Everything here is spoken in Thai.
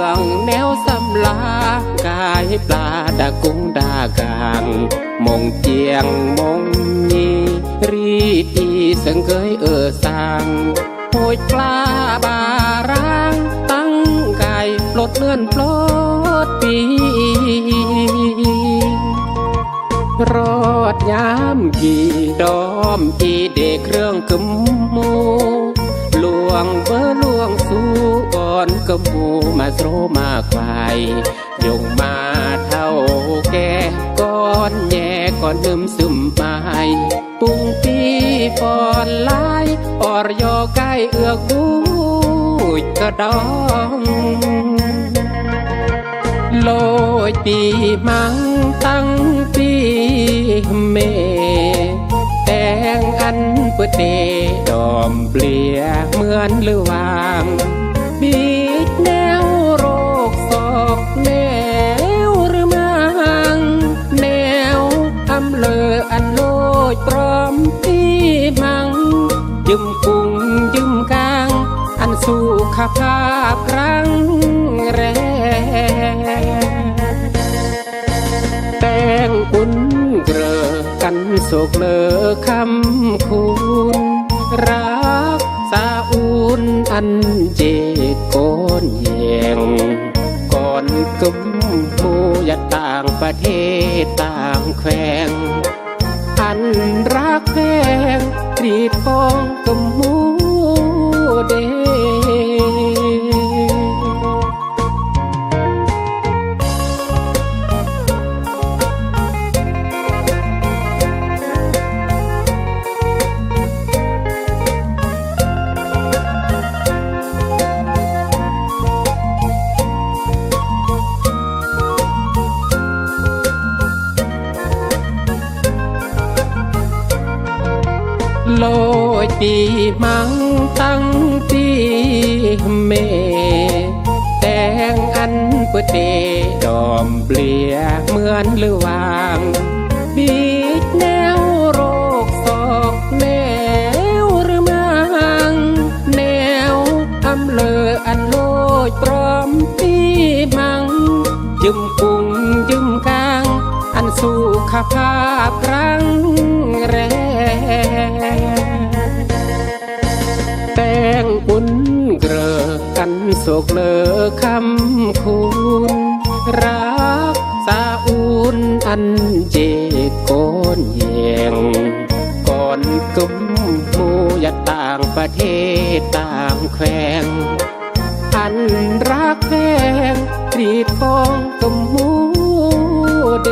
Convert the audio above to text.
องแนวสำลากายปลาดากุ้งดากางมงเจียงมงยีรีดีสังเกยสางโหยปลาบารางตั้งกายปลดเลื่อนปลดปีรอดยามกี่ดอมอีเด็กเครื่องกำมูลวงเบอลวงสู้ก่อนกำมูมาโซมาควายยงมาเท่าแก่ก้อนแย่ก่อนนึมซึมไปปุงปีฟอนลายออรยอใกล้เอือกบูดกระดองโลยปีมังตั้งปีเมแต่งอันเปิดเตดอมเปลี่ยเหมือนลือวางบีดแนวโรคศอกแนวหรือมังแนวอำเลออันโลยพร้อมปีมังยืมกุ้งยืมกางอันสู่ข้าภาพครั้งแรกแต่งอุ่นเกลอกันโศกเลอคำคุณรักสาอุ่นอันเจดโกนแยงก่อนกึมมูยะต่างประเทศต่างแขวงอันรักแพงกรีดป้องกึมมูเดโลยปีมังตั้งปีเมแต่งอันเปิดเตดอมเปลี่ยเหมือนลือวางบีดแนวโรคศอกแนวหรือมังแนวอำเลออันโลยพร้อมปีมังยืมกุ้งยืมกางอันสู่ข้าภาพครั้งแรกแต่งอุ่นเกลอกันโศกเลอคำคุณรักสาอุ่นอันเจดโกนแยงก่อนกึมมูยะต่างประเทศต่างแขวงอันรักแพงกรีดป้องกึมมูเด